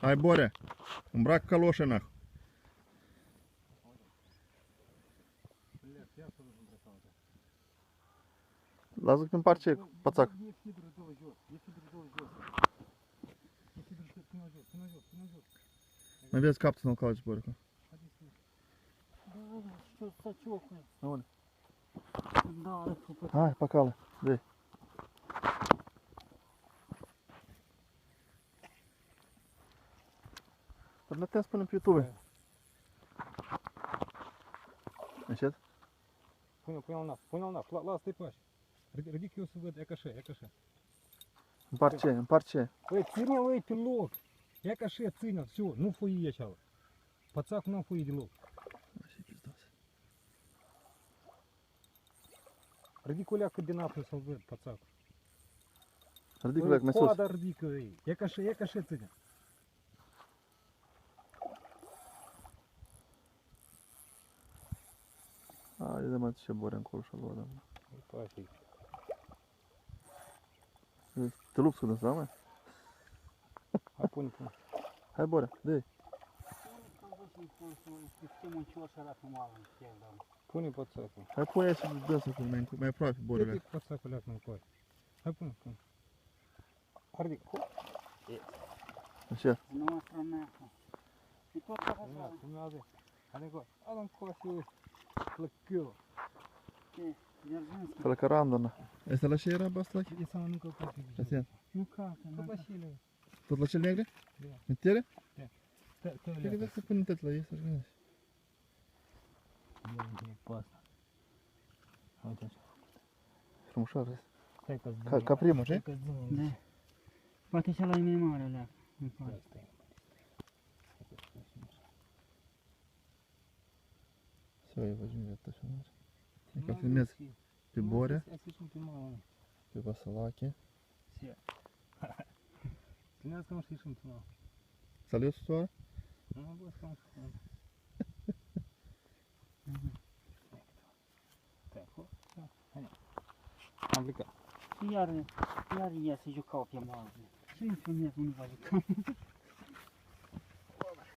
Hai, Bore, îmbracă căloșe, nah. Lasă că împarce pățac. Mai vezi capul să nu-l calci, Bore. Hai, pe cale, dă-i. Dar ne putem spune pe YouTube. Încet? Pune-l în nas, pune-l în nas, lasă-te pe așa. Ridic eu să văd, e ca așa, e ca așa. Împarce, împarce. Păi, ține-l pe loc. E ca așa, ține-l, все, nu foi aici. Pățacul n-a foi deloc. Ridic-o leacă din apă să-l văd, pățacul. Ridică leacă mai sus. Coada ridică-i. E ca așa ține. Hai, de mai ce Bore încolo și-a luat, doamna. Te lupți cu dânsa, mă? Hai, pune. Hai, Bore, dă-i. Pune pățacul. Hai, pune aici dânsa cu mai aproape, Bore. Ridic pățacul leacă încoace. Hai, pune. Ridic. Așa. Filmează. Hai încoace. Hai încoace, plăcău. Фără рандона. Este la ce era basta? E să mănâncă copiii. Așa. Nu cacă, tot la șile. Tot la cel negre? Da. Metere? Te Cred că să pune tot la ei să-și gândești. e pe asta. Uite așa. Frumușoară. Stai că-ți Ca primul, ce? Da. Poate cel mai mare alea. Все, я возьму это все. Я filmez pe Bore, pe Vasalache. Filmează că nu știi și-mi tunau. Salut, soară. Nu mă văd că nu știu. Stai acolo. Am plecat. Iar iese jucau pe mare. Ce-i filmez unul va juca?